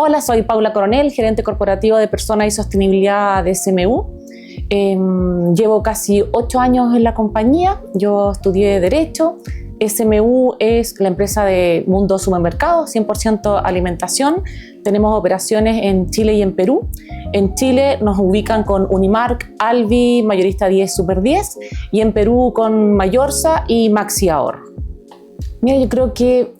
Hola, soy Paula Coronel, gerente corporativo de Personas y Sostenibilidad de SMU. Llevo casi 8 años en la compañía. Yo estudié Derecho. SMU es la empresa de mundo supermercado, 100% alimentación. Tenemos operaciones en Chile y en Perú. En Chile nos ubican con Unimark, Alvi, Mayorista 10, Super 10, y en Perú con Mayorsa y Maxi Ahorro. Mira, yo creo que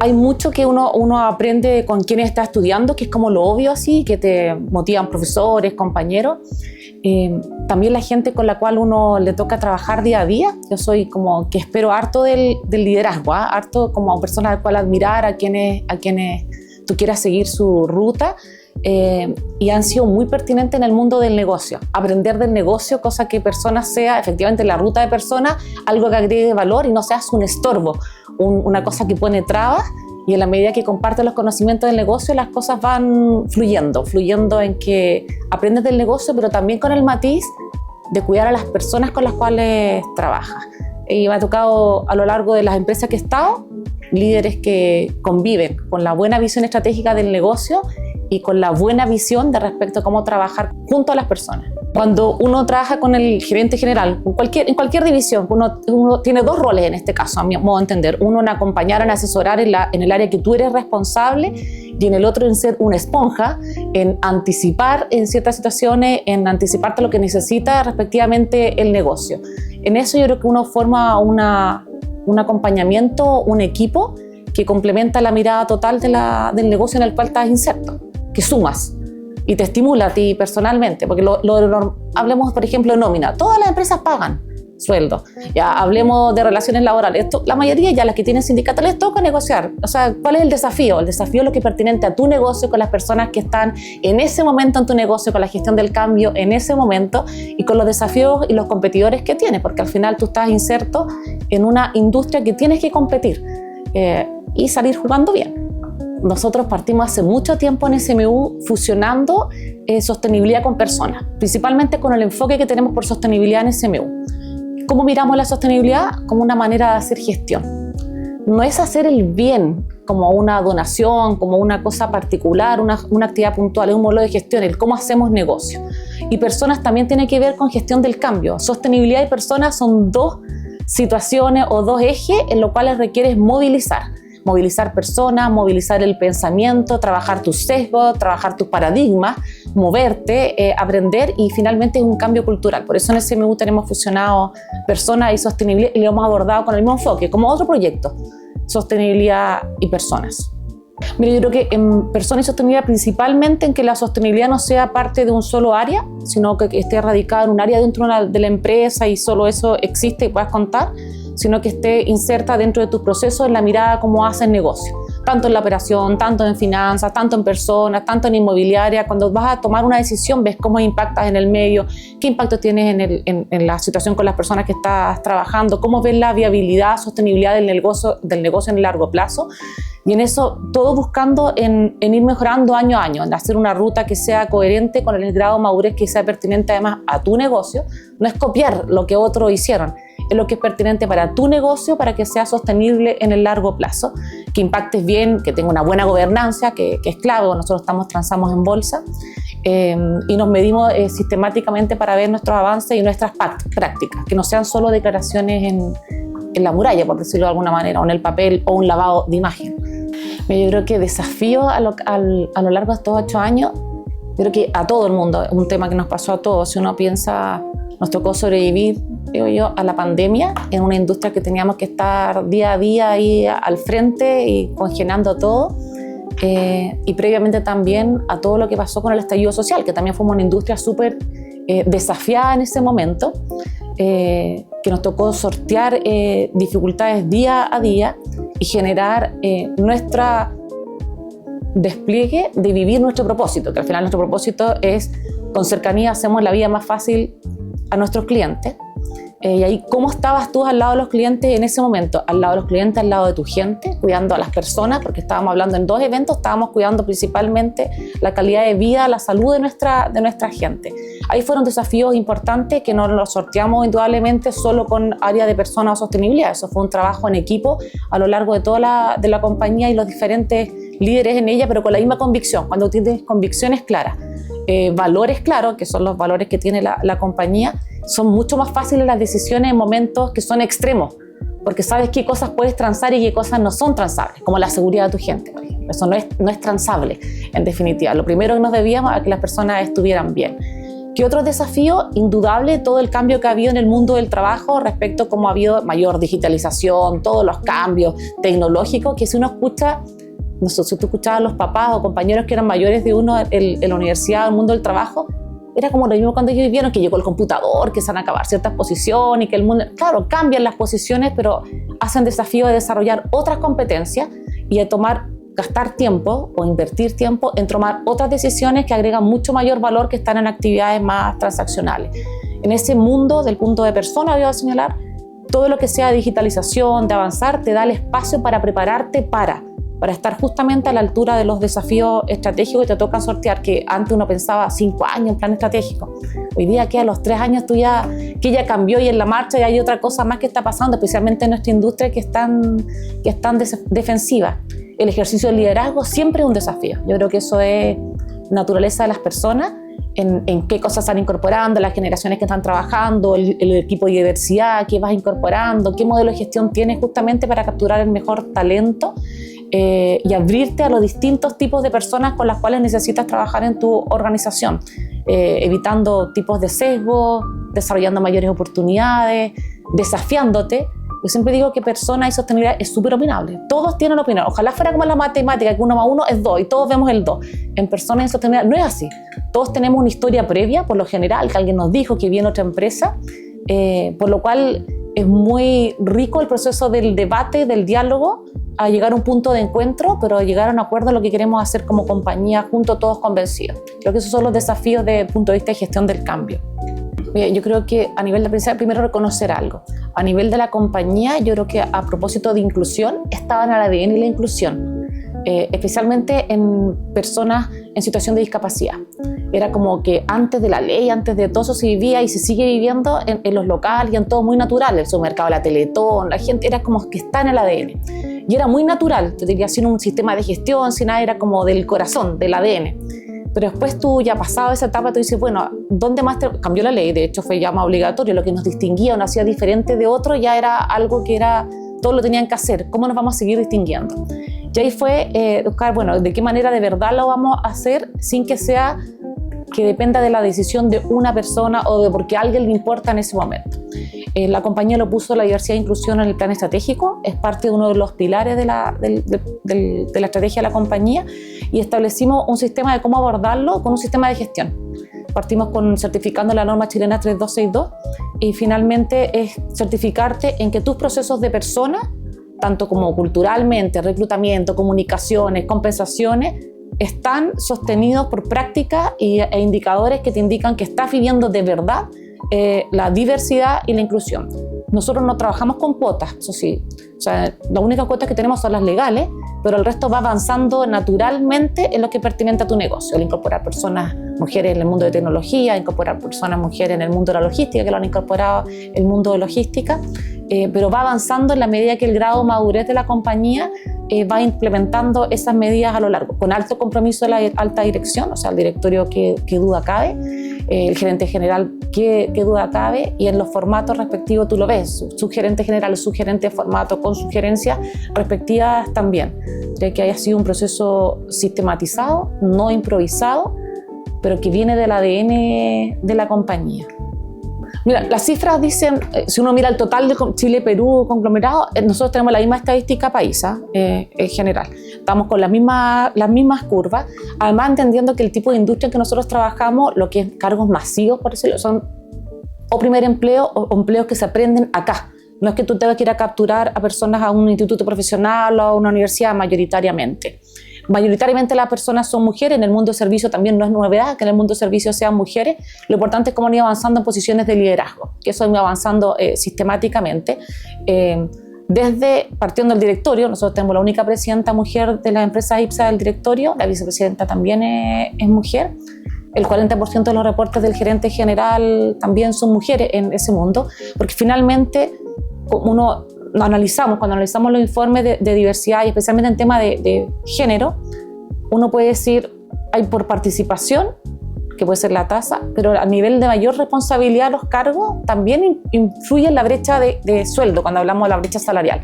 hay mucho que uno aprende con quien está estudiando, que es como lo obvio así, que te motivan profesores, compañeros. También la gente con la cual uno le toca trabajar día a día. Yo soy como que espero harto del liderazgo, harto como personas al cual admirar, a quienes tú quieras seguir su ruta. Y han sido muy pertinentes en el mundo del negocio. Aprender del negocio, cosa que personas sea efectivamente la ruta de personas, algo que agregue valor y no seas un estorbo, una cosa que pone trabas. Y en la medida que compartes los conocimientos del negocio, las cosas van fluyendo en que aprendes del negocio, pero también con el matiz de cuidar a las personas con las cuales trabajas. Y me ha tocado a lo largo de las empresas que he estado, líderes que conviven con la buena visión estratégica del negocio y con la buena visión de respecto a cómo trabajar junto a las personas. Cuando uno trabaja con el gerente general, en cualquier división, uno tiene dos roles en este caso, a mi modo de entender. Uno en acompañar, en asesorar en el área que tú eres responsable, y en el otro en ser una esponja, en anticipar en ciertas situaciones, en anticiparte lo que necesita respectivamente el negocio. En eso yo creo que uno forma un acompañamiento, un equipo que complementa la mirada total del negocio en el cual estás inserto, que sumas y te estimula a ti personalmente, porque hablemos, por ejemplo, de nómina. Todas las empresas pagan sueldo. Ya hablemos de relaciones laborales. La mayoría, ya las que tienen sindicato, les toca negociar. O sea, ¿cuál es el desafío? El desafío es lo que es pertinente a tu negocio, con las personas que están en ese momento en tu negocio, con la gestión del cambio en ese momento y con los desafíos y los competidores que tienes, porque al final tú estás inserto en una industria que tienes que competir y salir jugando bien. Nosotros partimos hace mucho tiempo en SMU fusionando sostenibilidad con personas, principalmente con el enfoque que tenemos por sostenibilidad en SMU. ¿Cómo miramos la sostenibilidad? Como una manera de hacer gestión. No es hacer el bien como una donación, como una cosa particular, una actividad puntual, es un modelo de gestión, el cómo hacemos negocio. Y personas también tiene que ver con gestión del cambio. Sostenibilidad y personas son dos situaciones o dos ejes en los cuales requieres movilizar personas, movilizar el pensamiento, trabajar tus sesgos, trabajar tus paradigmas, moverte, aprender, y finalmente es un cambio cultural. Por eso en SMU tenemos fusionado personas y sostenibilidad y lo hemos abordado con el mismo enfoque, como otro proyecto, sostenibilidad y personas. Mira, yo creo que en personas y sostenibilidad principalmente en que la sostenibilidad no sea parte de un solo área, sino que esté radicada en un área dentro de la empresa y solo eso existe y puedas contar, sino que esté inserta dentro de tus procesos en la mirada cómo haces negocio, tanto en la operación, tanto en finanzas, tanto en personas, tanto en inmobiliaria. Cuando vas a tomar una decisión, ves cómo impactas en el medio, qué impacto tienes en la situación con las personas que estás trabajando, cómo ves la viabilidad, sostenibilidad del negocio en el largo plazo. Y en eso, todo buscando en ir mejorando año a año, en hacer una ruta que sea coherente con el grado de madurez que sea pertinente además a tu negocio. No es copiar lo que otros hicieron, es lo que es pertinente para tu negocio, para que sea sostenible en el largo plazo, que impactes bien, que tenga una buena gobernanza, que es clave. Nosotros transamos en bolsa y nos medimos sistemáticamente para ver nuestros avances y nuestras prácticas, que no sean solo declaraciones en la muralla, por decirlo de alguna manera, o en el papel, o un lavado de imagen. Yo creo que desafío a lo largo de estos 8 años, yo creo que a todo el mundo, es un tema que nos pasó a todos. Si uno piensa, nos tocó sobrevivir, digo yo, a la pandemia en una industria que teníamos que estar día a día ahí al frente y congelando todo, y previamente también a todo lo que pasó con el estallido social, que también fue una industria súper desafiada en ese momento, que nos tocó sortear dificultades día a día y generar nuestra despliegue de vivir nuestro propósito, que al final nuestro propósito es, con cercanía hacemos la vida más fácil a nuestros clientes, Y ahí, ¿cómo estabas tú al lado de los clientes en ese momento? Al lado de los clientes, al lado de tu gente, cuidando a las personas, porque estábamos hablando en 2 eventos, estábamos cuidando principalmente la calidad de vida, la salud de nuestra gente. Ahí fueron desafíos importantes que no los sorteamos indudablemente solo con área de personas o sostenibilidad. Eso fue un trabajo en equipo a lo largo de toda la compañía y los diferentes líderes en ella, pero con la misma convicción. Cuando tienes convicciones claras, valores claros, que son los valores que tiene la compañía, son mucho más fáciles las decisiones en momentos que son extremos, porque sabes qué cosas puedes transar y qué cosas no son transables, como la seguridad de tu gente, por ejemplo. Eso no es transable, en definitiva. Lo primero que nos debíamos a que las personas estuvieran bien. ¿Qué otro desafío? Indudable todo el cambio que ha habido en el mundo del trabajo respecto a cómo ha habido mayor digitalización, todos los cambios tecnológicos, que si uno escucha, no sé, si tú escuchabas a los papás o compañeros que eran mayores de uno en la universidad o el mundo del trabajo, era como lo mismo cuando ellos vieron que llegó el computador, que se van a acabar ciertas posiciones y que el mundo, claro, cambian las posiciones, pero hacen desafío de desarrollar otras competencias y de gastar tiempo o invertir tiempo en tomar otras decisiones que agregan mucho mayor valor que están en actividades más transaccionales. En ese mundo, del punto de persona, voy a señalar, todo lo que sea digitalización, de avanzar, te da el espacio para prepararte para estar justamente a la altura de los desafíos estratégicos que te tocan sortear, que antes uno pensaba 5 años en plan estratégico. Hoy día que a los 3 años que ya cambió y en la marcha y hay otra cosa más que está pasando, especialmente en nuestra industria que están defensivas. El ejercicio del liderazgo siempre es un desafío. Yo creo que eso es naturaleza de las personas, en qué cosas están incorporando, las generaciones que están trabajando, el equipo de diversidad, qué vas incorporando, qué modelo de gestión tienes justamente para capturar el mejor talento y abrirte a los distintos tipos de personas con las cuales necesitas trabajar en tu organización, evitando tipos de sesgo, desarrollando mayores oportunidades, desafiándote. Yo siempre digo que persona y sostenibilidad es súper opinable. Todos tienen opinión. Ojalá fuera como la matemática, que 1 más 1 es 2 y todos vemos el 2. En persona y sostenibilidad no es así. Todos tenemos una historia previa, por lo general, que alguien nos dijo que viene otra empresa, por lo cual es muy rico el proceso del debate, del diálogo, a llegar a un punto de encuentro, pero a llegar a un acuerdo en lo que queremos hacer como compañía, juntos todos convencidos. Creo que esos son los desafíos desde el punto de vista de gestión del cambio. Yo creo que a nivel de empresa, primero reconocer algo. A nivel de la compañía, yo creo que a propósito de inclusión, estaba en el ADN la inclusión, especialmente en personas en situación de discapacidad. Era como que antes de la ley, antes de todo eso se vivía y se sigue viviendo en los locales y en todo muy natural. El supermercado, la Teletón, la gente era como que está en el ADN. Y era muy natural, te diría, sin un sistema de gestión, sin nada, era como del corazón, del ADN. Pero después tú, ya pasado esa etapa, tú dices, bueno, ¿dónde más cambió la ley? De hecho, fue ya más obligatorio. Lo que nos distinguía o nos hacía diferente de otro ya era algo que era, todos lo tenían que hacer. ¿Cómo nos vamos a seguir distinguiendo? Y ahí fue buscar, bueno, de qué manera de verdad lo vamos a hacer sin que sea que dependa de la decisión de una persona o de porque a alguien le importa en ese momento. La compañía lo puso la diversidad e inclusión en el plan estratégico, es parte de uno de los pilares de la estrategia de la compañía, y establecimos un sistema de cómo abordarlo con un sistema de gestión. Partimos certificando la norma chilena 3262 y finalmente es certificarte en que tus procesos de persona, tanto como culturalmente, reclutamiento, comunicaciones, compensaciones, están sostenidos por prácticas e indicadores que te indican que estás viviendo de verdad la diversidad y la inclusión. Nosotros no trabajamos con cuotas, eso sí. O sea, las únicas cuotas que tenemos son las legales, pero el resto va avanzando naturalmente en lo que es pertinente a tu negocio. El incorporar personas, mujeres en el mundo de tecnología, incorporar personas, mujeres en el mundo de la logística, que lo han incorporado el mundo de logística, pero va avanzando en la medida que el grado de madurez de la compañía va implementando esas medidas a lo largo, con alto compromiso de la alta dirección, o sea, el directorio que duda cabe, el gerente general que duda cabe, y en los formatos respectivos tú lo ves, su gerente general, su gerente de formato con sugerencias respectivas también. Creo que haya sido un proceso sistematizado, no improvisado, pero que viene del ADN de la compañía. Mira, las cifras dicen, si uno mira el total de Chile-Perú conglomerado, nosotros tenemos la misma estadística paisa en general. Estamos con las mismas curvas, además entendiendo que el tipo de industria en que nosotros trabajamos, lo que es cargos masivos, por decirlo, son o primer empleo o empleos que se aprenden acá. No es que tú tengas que ir a capturar a personas a un instituto profesional o a una universidad mayoritariamente. Mayoritariamente las personas son mujeres, en el mundo de servicio también no es novedad que en el mundo de servicio sean mujeres. Lo importante es cómo han ido avanzando en posiciones de liderazgo, que eso ha ido avanzando sistemáticamente. Partiendo del directorio, nosotros tenemos la única presidenta mujer de la empresa IPSA del directorio, la vicepresidenta también es mujer, el 40% de los reportes del gerente general también son mujeres en ese mundo, porque finalmente cuando analizamos los informes de diversidad y especialmente en tema de género, uno puede decir, hay por participación, que puede ser la tasa, pero a nivel de mayor responsabilidad los cargos también influye en la brecha de sueldo, cuando hablamos de la brecha salarial.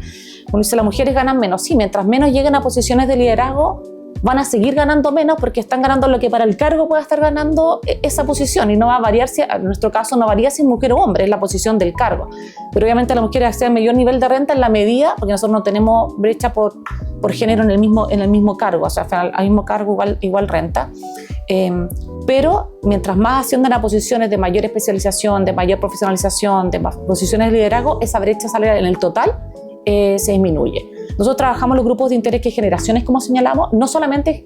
Uno dice, las mujeres ganan menos, sí, mientras menos lleguen a posiciones de liderazgo, van a seguir ganando menos porque están ganando lo que para el cargo pueda estar ganando esa posición y no va a variar, en nuestro caso no varía si es mujer o hombre, es la posición del cargo. Pero obviamente las mujeres acceden a mayor nivel de renta en la medida, porque nosotros no tenemos brecha por género en el mismo cargo, o sea, al mismo cargo igual renta. Pero mientras más ascienden a posiciones de mayor especialización, de mayor profesionalización, de más posiciones de liderazgo, esa brecha salarial en el total se disminuye. Nosotros trabajamos los grupos de interés que generaciones, como señalamos, no solamente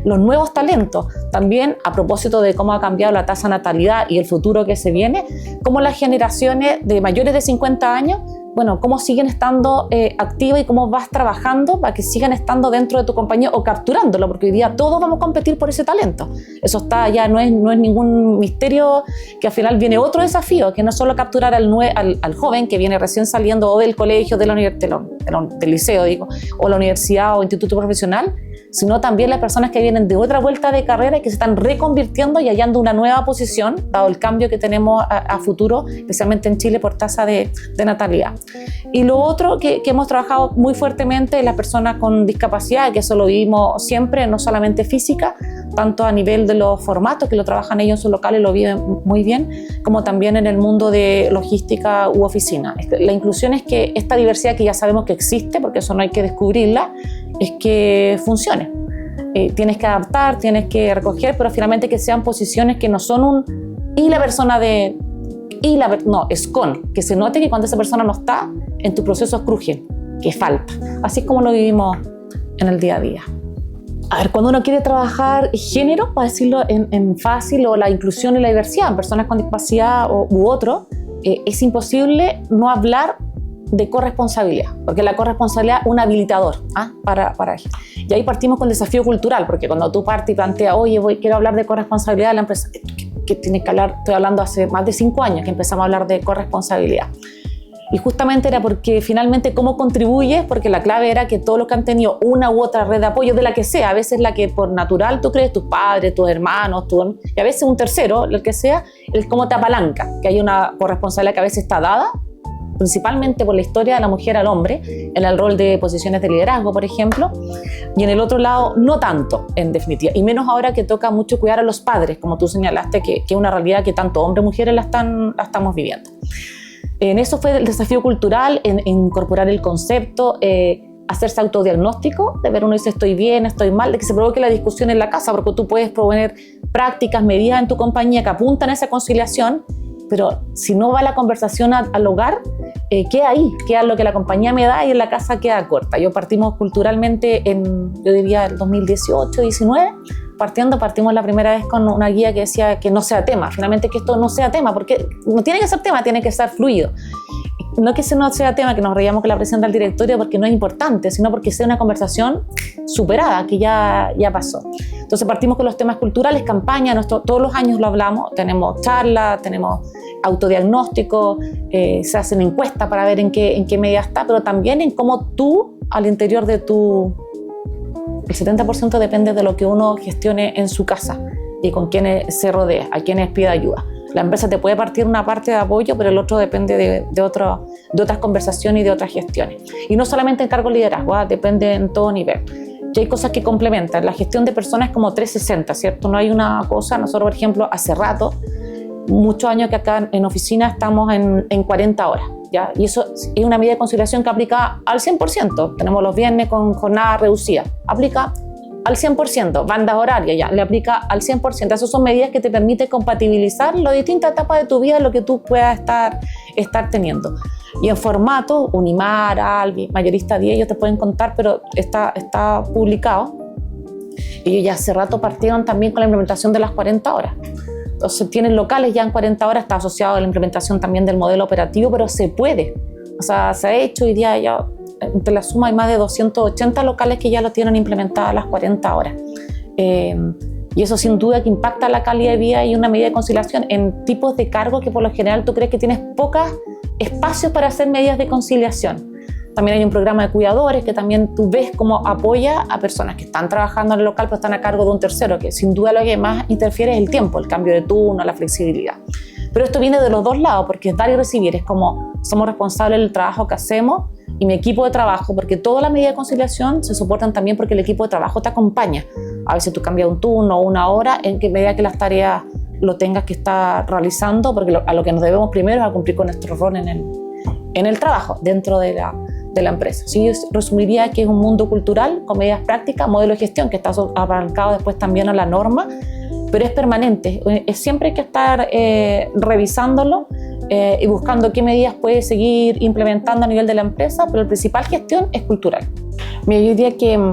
los nuevos talentos, también a propósito de cómo ha cambiado la tasa de natalidad y el futuro que se viene, cómo las generaciones de mayores de 50 años, bueno, cómo siguen estando activas y cómo vas trabajando para que sigan estando dentro de tu compañía o capturándolo, porque hoy día todos vamos a competir por ese talento. Eso está ya, no es ningún misterio, que al final viene otro desafío, que no es solo capturar al joven que viene recién saliendo o del colegio, del liceo, digo, o la universidad o instituto profesional, sino también las personas que vienen de otra vuelta de carrera y que se están reconvirtiendo y hallando una nueva posición, dado el cambio que tenemos a futuro, especialmente en Chile por tasa de natalidad. Y lo otro que hemos trabajado muy fuertemente es las personas con discapacidad, que eso lo vivimos siempre, no solamente física, tanto a nivel de los formatos, que lo trabajan ellos en sus locales, lo viven muy bien, como también en el mundo de logística u oficina. La inclusión es que esta diversidad que ya sabemos que existe, porque eso no hay que descubrirla, es que funcione. Tienes que adaptar, tienes que recoger, pero finalmente que sean posiciones que no son es con, que se note que cuando esa persona no está, en tus procesos crujen, que falta. Así es como lo vivimos en el día a día. A ver, cuando uno quiere trabajar género, para decirlo en fácil, o la inclusión y la diversidad en personas con discapacidad u otro, es imposible no hablar de corresponsabilidad, porque la corresponsabilidad es un habilitador para eso. Y ahí partimos con el desafío cultural, porque cuando tú partes y planteas, oye, quiero hablar de corresponsabilidad de la empresa, que tienes que hablar, estoy hablando hace más de 5 años que empezamos a hablar de corresponsabilidad. Y justamente era porque finalmente cómo contribuyes, porque la clave era que todos los que han tenido una u otra red de apoyo, de la que sea, a veces la que por natural tú crees, tus padres, tus hermanos, y a veces un tercero, el que sea, el cómo te apalanca, que hay una corresponsabilidad que a veces está dada, principalmente por la historia de la mujer al hombre, en el rol de posiciones de liderazgo, por ejemplo, y en el otro lado no tanto, en definitiva, y menos ahora que toca mucho cuidar a los padres, como tú señalaste, que es una realidad que tanto hombres y mujeres la estamos viviendo. En eso fue el desafío cultural, en incorporar el concepto, hacerse autodiagnóstico, de ver uno dice estoy bien, estoy mal, de que se provoque la discusión en la casa, porque tú puedes proponer prácticas, medidas en tu compañía que apuntan a esa conciliación, pero si no va la conversación al hogar, queda ahí, queda lo que la compañía me da y en la casa queda corta. Partimos culturalmente yo diría, el 2018-19, partimos la primera vez con una guía que decía que no sea tema, finalmente que esto no sea tema, porque no tiene que ser tema, tiene que ser fluido. No que no sea tema, que nos reíamos con la presidenta del directorio porque no es importante, sino porque sea una conversación superada, que ya pasó. Entonces partimos con los temas culturales, campaña, todos los años lo hablamos, tenemos charlas, tenemos autodiagnóstico, se hacen encuestas para ver en qué medida está, pero también en cómo tú, al interior de el 70% depende de lo que uno gestione en su casa y con quienes se rodea, a quienes pide ayuda. La empresa te puede partir una parte de apoyo, pero el otro depende de otras conversaciones y de otras gestiones. Y no solamente en cargo de liderazgo, depende en todo nivel. Y hay cosas que complementan. La gestión de personas es como 360, ¿cierto? No hay una cosa. Nosotros, por ejemplo, hace rato, muchos años que acá en oficina estamos en 40 horas, ¿ya? Y eso es una medida de conciliación que aplica al 100%. Tenemos los viernes con jornada reducida. Aplica al 100%, bandas horarias ya, le aplica al 100%. Esas son medidas que te permiten compatibilizar las distintas etapas de tu vida, lo que tú puedas estar teniendo. Y en formato, Unimar, Albi, Mayorista 10, ellos te pueden contar, pero está publicado. Ellos ya hace rato partieron también con la implementación de las 40 horas. Entonces tienen locales ya en 40 horas, está asociado a la implementación también del modelo operativo, pero se puede. O sea, se ha hecho hoy día ya, entre la suma hay más de 280 locales que ya lo tienen implementadas las 40 horas. Y eso sin duda que impacta la calidad de vida y una medida de conciliación en tipos de cargos que por lo general tú crees que tienes pocos espacios para hacer medidas de conciliación. También hay un programa de cuidadores que también tú ves cómo apoya a personas que están trabajando en el local pero están a cargo de un tercero, que sin duda lo que más interfiere es el tiempo, el cambio de turno, la flexibilidad. Pero esto viene de los dos lados, porque es dar y recibir, es como somos responsables del trabajo que hacemos y mi equipo de trabajo, porque todas las medidas de conciliación se soportan también porque el equipo de trabajo te acompaña. A veces tú cambias un turno o una hora en que medida que las tareas lo tengas que estar realizando, porque a lo que nos debemos primero es a cumplir con nuestro rol en el trabajo, dentro de la empresa. Sí, yo resumiría que es un mundo cultural con medidas prácticas, modelo de gestión que está apalancado después también a la norma, pero es permanente. Siempre hay que estar revisándolo y buscando qué medidas puede seguir implementando a nivel de la empresa, pero la principal gestión es cultural. Mira, yo diría que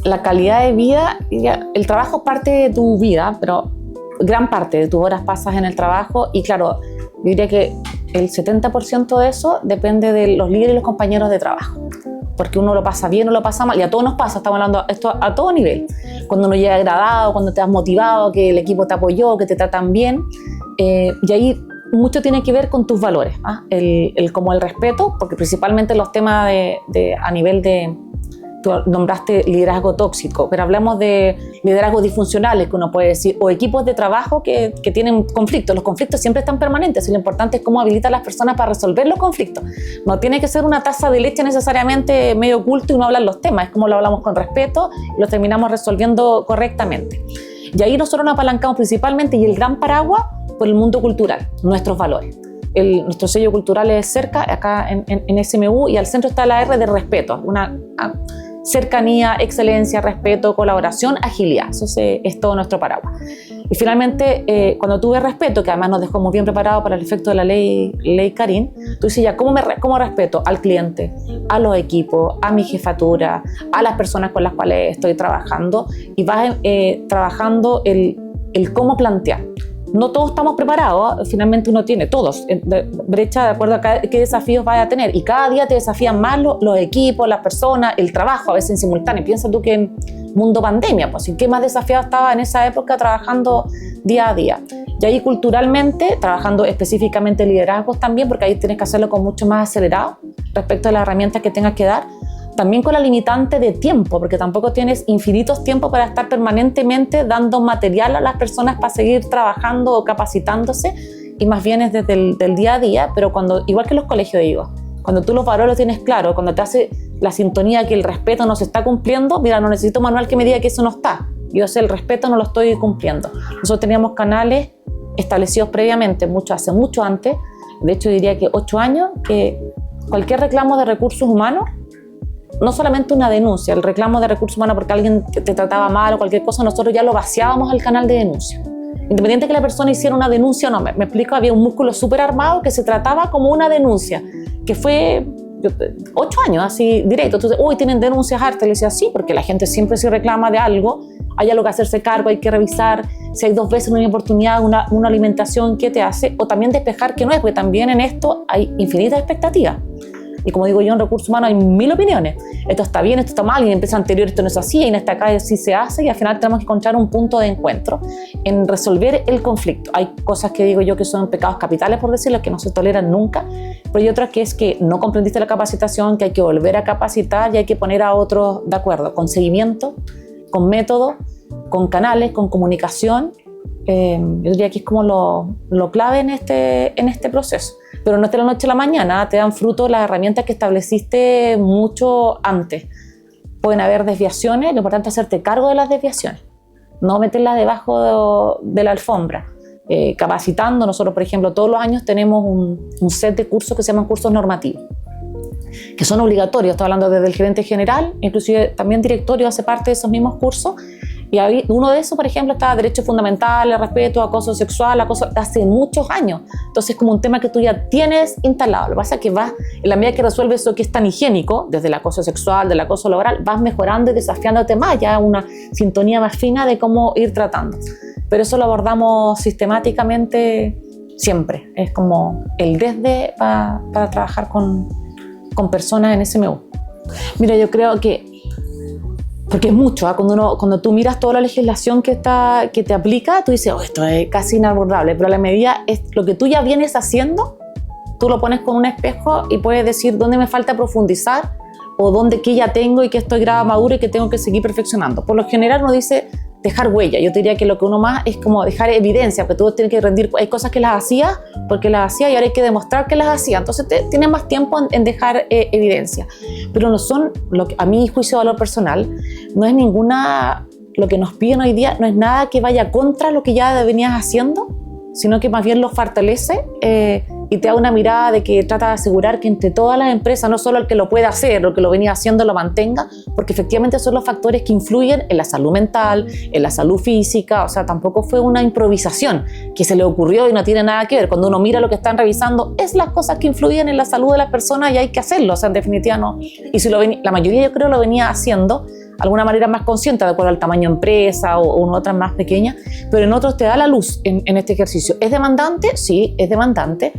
la calidad de vida, el trabajo es parte de tu vida, pero gran parte de tus horas pasas en el trabajo y claro, yo diría que el 70% de eso depende de los líderes y los compañeros de trabajo, porque uno lo pasa bien o lo pasa mal, y a todos nos pasa, estamos hablando esto a todo nivel, cuando uno llega agradado, cuando te has motivado, que el equipo te apoyó, que te tratan bien, y ahí mucho tiene que ver con tus valores, como el respeto, porque principalmente los temas a nivel de, tú nombraste liderazgo tóxico, pero hablamos de liderazgos disfuncionales, que uno puede decir, o equipos de trabajo que tienen conflictos. Los conflictos siempre están permanentes y lo importante es cómo habilita a las personas para resolver los conflictos. No tiene que ser una taza de leche necesariamente medio oculto y no hablar los temas, es como lo hablamos con respeto y los terminamos resolviendo correctamente. Y ahí nosotros nos apalancamos principalmente, y el gran paraguas, por el mundo cultural, nuestros valores. Nuestro sello cultural es cerca, acá en SMU, y al centro está la R de respeto, una cercanía, excelencia, respeto, colaboración, agilidad. Eso es todo nuestro paraguas. Y finalmente, cuando tú ves respeto, que además nos dejó muy bien preparados para el efecto de la ley Karin, tú dices ya, ¿cómo respeto al cliente, a los equipos, a mi jefatura, a las personas con las cuales estoy trabajando? Y vas trabajando el cómo plantear. No todos estamos preparados, finalmente uno tiene todos brecha de acuerdo a qué desafíos vaya a tener, y cada día te desafían más los equipos, las personas, el trabajo, a veces en simultáneo. Piensa tú que en mundo pandemia, pues, ¿y qué más desafiado estaba en esa época trabajando día a día? Y ahí culturalmente, trabajando específicamente liderazgos también, porque ahí tienes que hacerlo con mucho más acelerado respecto a las herramientas que tengas que dar. También con la limitante de tiempo, porque tampoco tienes infinitos tiempos para estar permanentemente dando material a las personas para seguir trabajando o capacitándose, y más bien es desde el día a día, pero igual que los colegios digo, cuando tú los valores los tienes claro, cuando te hace la sintonía que el respeto no se está cumpliendo, mira, no necesito un manual que me diga que eso no está, yo sé el respeto no lo estoy cumpliendo. Nosotros teníamos canales establecidos previamente, hace mucho antes, de hecho diría que 8 años, que cualquier reclamo de recursos humanos, no solamente una denuncia, el reclamo de recursos humanos porque alguien te trataba mal o cualquier cosa, nosotros ya lo vaciábamos al canal de denuncia. Independiente que la persona hiciera una denuncia o no, me explico, había un músculo súper armado que se trataba como una denuncia, que fue 8 años, así directo. Entonces, uy, tienen denuncias hartas. Le decía, sí, porque la gente siempre se reclama de algo, hay algo que hacerse cargo, hay que revisar si hay 2 veces una oportunidad, una alimentación, ¿qué te hace? O también despejar que no es, porque también en esto hay infinitas expectativas. Y como digo yo, en recursos humanos hay 1000 opiniones. Esto está bien, esto está mal, y en la empresa anterior esto no es así, y en esta calle sí se hace, y al final tenemos que encontrar un punto de encuentro en resolver el conflicto. Hay cosas que digo yo que son pecados capitales, por decirlo, que no se toleran nunca, pero hay otras que es que no comprendiste la capacitación, que hay que volver a capacitar y hay que poner a otros de acuerdo, con seguimiento, con método, con canales, con comunicación. Yo diría que es como lo clave en este proceso. Pero no es de la noche a la mañana, te dan fruto las herramientas que estableciste mucho antes. Pueden haber desviaciones, lo importante es hacerte cargo de las desviaciones, no meterlas debajo de la alfombra. Capacitando, nosotros por ejemplo todos los años tenemos un set de cursos que se llaman cursos normativos, que son obligatorios, estoy hablando desde el gerente general, inclusive también directorio hace parte de esos mismos cursos, Y uno de esos, por ejemplo, está derechos fundamentales, respeto, acoso sexual, acoso, hace muchos años. Entonces es como un tema que tú ya tienes instalado. Lo que pasa es que vas, en la medida que resuelves eso que es tan higiénico, desde el acoso sexual, del acoso laboral, vas mejorando y desafiándote más, ya una sintonía más fina de cómo ir tratando. Pero eso lo abordamos sistemáticamente siempre. Es como el desde para trabajar con personas en SMU. Mira, yo creo que porque es mucho, ¿eh? Cuando tú miras toda la legislación que te aplica, tú dices, oh, esto es casi inabordable, pero a la medida es lo que tú ya vienes haciendo, tú lo pones con un espejo y puedes decir dónde me falta profundizar o dónde qué ya tengo y que estoy grado maduro y que tengo que seguir perfeccionando. Por lo general uno dice dejar huella. Yo te diría que lo que uno más es como dejar evidencia, porque tú tienes que rendir. Hay cosas que las hacía porque las hacía y ahora hay que demostrar que las hacía. Entonces tienes más tiempo en dejar evidencia. Pero no son, a mi juicio de valor personal, no es ninguna, lo que nos piden hoy día no es nada que vaya contra lo que ya venías haciendo, sino que más bien lo fortalece y te da una mirada de que trata de asegurar que entre todas las empresas, no solo el que lo pueda hacer o el que lo venía haciendo lo mantenga, porque efectivamente son los factores que influyen en la salud mental, en la salud física. O sea, tampoco fue una improvisación que se le ocurrió y no tiene nada que ver. Cuando uno mira lo que están revisando, es las cosas que influyen en la salud de las personas y hay que hacerlo. O sea, en definitiva no. Y si la mayoría yo creo lo venía haciendo de alguna manera más consciente, de acuerdo al tamaño de empresa o en otras más pequeñas, pero en otros te da la luz en este ejercicio. ¿Es demandante? Sí, es demandante,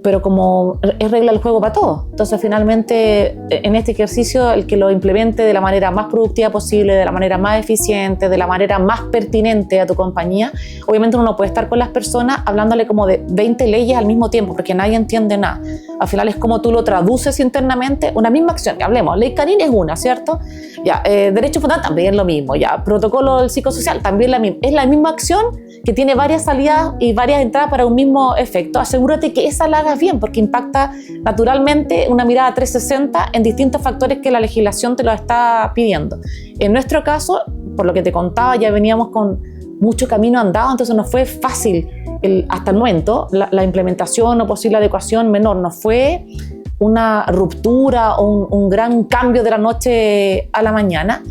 pero como es regla del juego para todos. Entonces finalmente en este ejercicio el que lo implemente de la manera más productiva posible, de la manera más eficiente, de la manera más pertinente a tu compañía, obviamente uno no puede estar con las personas hablándole como de 20 leyes al mismo tiempo porque nadie entiende nada. Al final es como tú lo traduces internamente, una misma acción. Hablemos, ley Carín es una, ¿cierto? Ya, derecho fundamental también es lo mismo, ya, protocolo del psicosocial también es la misma acción que tiene varias salidas y varias entradas para un mismo efecto. Asegúrate que esa la hagas bien porque impacta naturalmente una mirada 360 en distintos factores que la legislación te lo está pidiendo. En nuestro caso, por lo que te contaba, ya veníamos con mucho camino andado, entonces nos fue fácil hasta el momento la implementación o posible adecuación menor. No fue una ruptura o un gran cambio de la noche a la mañana.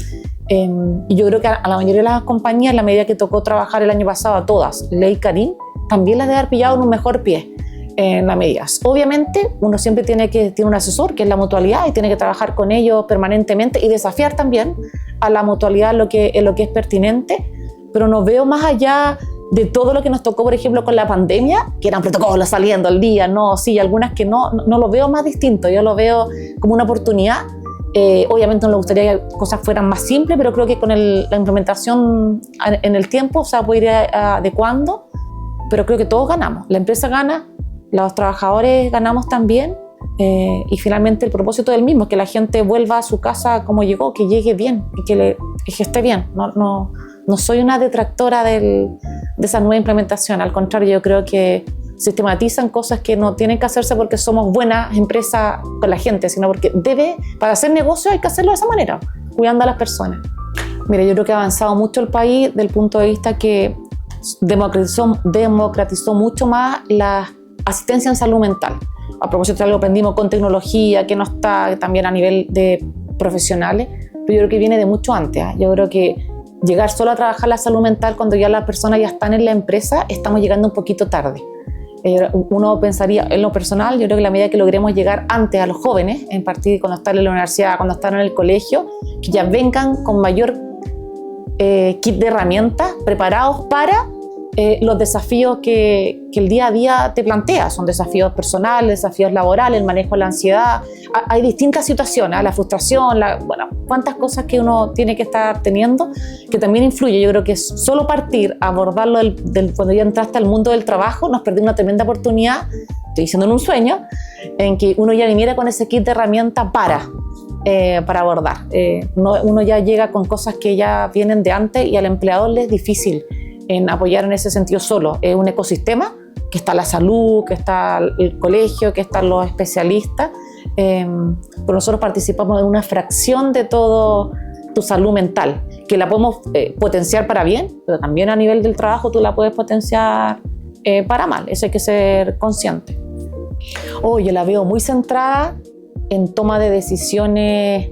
Y yo creo que a la mayoría de las compañías, en la medida que tocó trabajar el año pasado a todas, ley Carín, también las debe haber pillado en un mejor pie en las medidas. Obviamente uno siempre tiene un asesor que es la mutualidad y tiene que trabajar con ellos permanentemente y desafiar también a la mutualidad en lo que es pertinente, pero no veo más allá de todo lo que nos tocó, por ejemplo, con la pandemia, que eran protocolos saliendo al día, no, sí, algunas que no lo veo más distinto, yo lo veo como una oportunidad. Obviamente nos gustaría que cosas fueran más simples, pero creo que con la implementación en el tiempo se puede ir adecuando, pero creo que todos ganamos. La empresa gana, los trabajadores ganamos también, y finalmente el propósito del mismo es que la gente vuelva a su casa como llegó, que llegue bien y que esté bien. No soy una detractora de esa nueva implementación, al contrario, yo creo que sistematizan cosas que no tienen que hacerse porque somos buenas empresas con la gente, sino porque para hacer negocio hay que hacerlo de esa manera, cuidando a las personas. Mira, yo creo que ha avanzado mucho el país del punto de vista que democratizó mucho más la asistencia en salud mental. A propósito de algo que aprendimos con tecnología, que no está también a nivel de profesionales, pero yo creo que viene de mucho antes, ¿eh? Yo creo que llegar solo a trabajar la salud mental cuando ya las personas ya están en la empresa, estamos llegando un poquito tarde. Uno pensaría, en lo personal, yo creo que a la medida que logremos llegar antes a los jóvenes, en particular cuando están en la universidad, cuando están en el colegio, que ya vengan con mayor kit de herramientas preparados para los desafíos que el día a día te plantea. Son desafíos personales, desafíos laborales, el manejo de la ansiedad. Hay distintas situaciones, la frustración, cuántas cosas que uno tiene que estar teniendo que también influye. Yo creo que solo partir a abordarlo cuando ya entraste al mundo del trabajo nos perdió una tremenda oportunidad, estoy diciendo en un sueño, en que uno ya viniera con ese kit de herramientas para abordar. Uno ya llega con cosas que ya vienen de antes y al empleador le es difícil en apoyar en ese sentido solo. Es un ecosistema que está la salud, que está el colegio, que están los especialistas, pero nosotros participamos en una fracción de todo tu salud mental, que la podemos potenciar para bien, pero también a nivel del trabajo tú la puedes potenciar para mal. Eso hay que ser consciente. Yo la veo muy centrada en toma de decisiones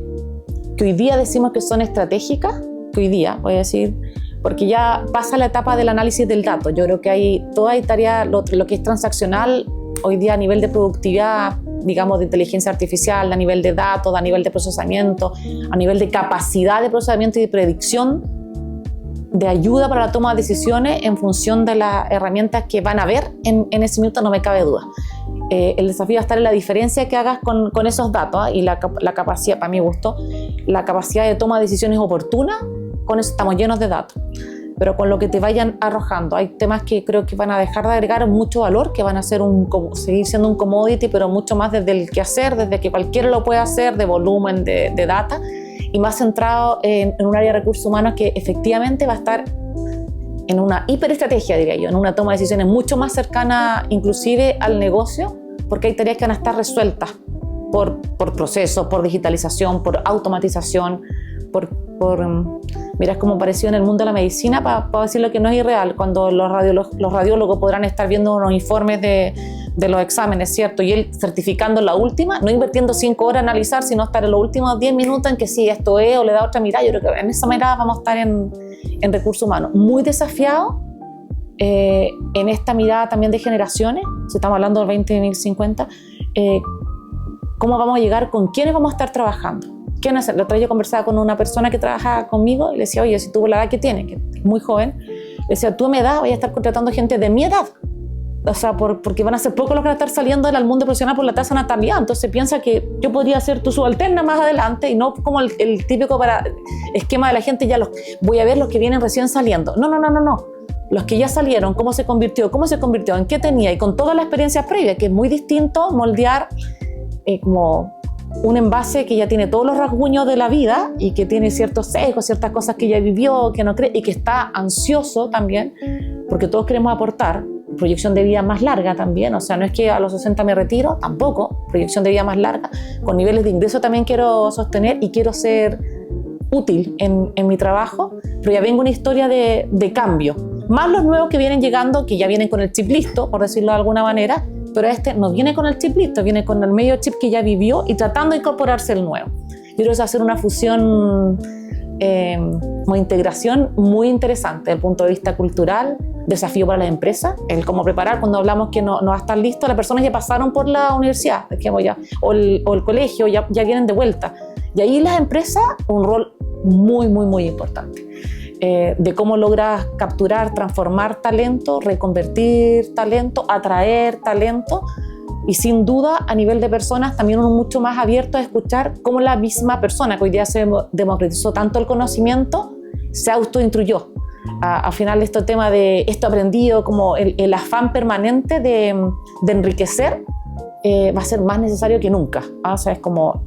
que hoy día decimos que son estratégicas, que hoy día, voy a decir, porque ya pasa la etapa del análisis del dato. Yo creo que hay tarea, lo que es transaccional hoy día a nivel de productividad, digamos, de inteligencia artificial, a nivel de datos, a nivel de procesamiento, a nivel de capacidad de procesamiento y de predicción, de ayuda para la toma de decisiones en función de las herramientas que van a ver en ese minuto, no me cabe duda. El desafío va a estar en la diferencia que hagas con esos datos, y la capacidad, para mi gusto, la capacidad de toma de decisiones oportunas. Con eso estamos llenos de datos, pero con lo que te vayan arrojando. Hay temas que creo que van a dejar de agregar mucho valor, que van a seguir siendo un commodity, pero mucho más desde el quehacer, desde que cualquiera lo puede hacer, de volumen, de data, y más centrado en un área de recursos humanos que efectivamente va a estar en una hiperestrategia, diría yo, en una toma de decisiones mucho más cercana inclusive al negocio, porque hay tareas que van a estar resueltas por procesos, por digitalización, por automatización, mira, es como parecido en el mundo de la medicina, para decir lo que no es irreal, cuando los radiólogos podrán estar viendo unos informes de los exámenes, ¿cierto? Y él certificando la última, no invirtiendo 5 horas en analizar, sino estar en los últimos 10 minutos en que sí, esto es, o le da otra mirada. Yo creo que en esa mirada vamos a estar en recursos humanos. Muy desafiado en esta mirada también de generaciones, si estamos hablando del 2050, cómo vamos a llegar, con quiénes vamos a estar trabajando. La otra vez yo conversaba con una persona que trabaja conmigo y le decía, oye, si tú la edad que tiene, que es muy joven, le decía, tú a mi edad voy a estar contratando gente de mi edad. O sea, porque van a ser pocos los que van a estar saliendo del mundo profesional por la tasa de natalidad. Entonces piensa que yo podría ser tu subalterna más adelante y no como el típico esquema de la gente, voy a ver los que vienen recién saliendo. No. Los que ya salieron, cómo se convirtió, en qué tenía, y con toda la experiencia previa, que es muy distinto moldear como un envase que ya tiene todos los rasguños de la vida y que tiene ciertos sesgos, ciertas cosas que ya vivió, que no cree, y que está ansioso también, porque todos queremos aportar proyección de vida más larga también. O sea, no es que a los 60 me retiro, tampoco, proyección de vida más larga, con niveles de ingreso también quiero sostener y quiero ser útil en mi trabajo, pero ya vengo una historia de cambio, más los nuevos que vienen llegando, que ya vienen con el chip listo, por decirlo de alguna manera, pero no viene con el chip listo, viene con el medio chip que ya vivió y tratando de incorporarse el nuevo. Yo creo que es hacer una fusión, una integración muy interesante desde el punto de vista cultural, desafío para las empresas, el cómo preparar cuando hablamos que no va a estar listo, las personas ya pasaron por la universidad, o el colegio, ya vienen de vuelta. Y ahí las empresas, un rol muy, muy, muy importante. De cómo logras capturar, transformar talento, reconvertir talento, atraer talento, y sin duda a nivel de personas también uno mucho más abierto a escuchar cómo la misma persona, que hoy día se democratizó tanto el conocimiento, se autoinstruyó. Al final este tema de esto aprendido, como el afán permanente de enriquecer, va a ser más necesario que nunca. O sea, es como,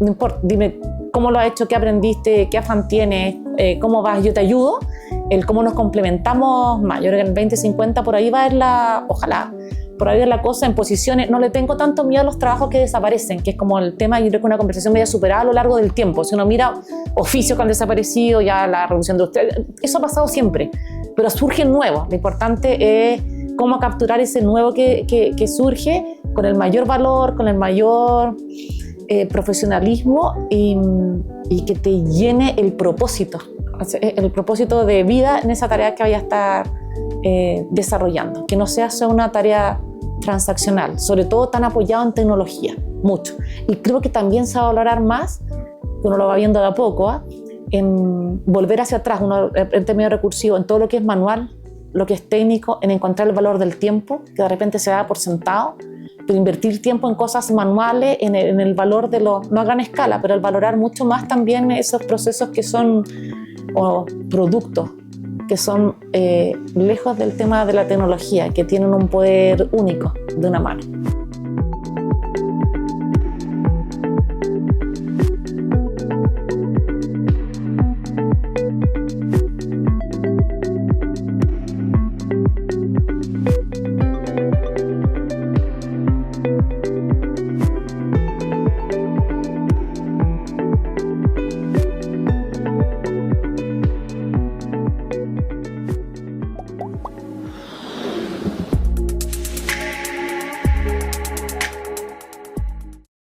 no importa, dime cómo lo has hecho, qué aprendiste, qué afán tienes, cómo vas, yo te ayudo, el cómo nos complementamos más. Yo creo que en el 2050 por ahí va a ir ojalá, por ahí va la cosa en posiciones. No le tengo tanto miedo a los trabajos que desaparecen, que es como el tema, yo creo que una conversación media superada a lo largo del tiempo. Si uno mira oficios que han desaparecido, ya la revolución industrial, eso ha pasado siempre, pero surgen nuevos. Lo importante es cómo capturar ese nuevo que surge con el mayor valor, con el mayor profesionalismo, y que te llene el propósito de vida en esa tarea que vaya a estar desarrollando, que no sea solo una tarea transaccional, sobre todo tan apoyado en tecnología, mucho. Y creo que también se va a valorar más, uno lo va viendo de a poco, en volver hacia atrás, en términos recursivos, en todo lo que es manual, lo que es técnico, en encontrar el valor del tiempo, que de repente se da por sentado, pero invertir tiempo en cosas manuales, en el valor de no a gran escala, pero el valorar mucho más también esos procesos que son, o productos, que son lejos del tema de la tecnología, que tienen un poder único de una mano.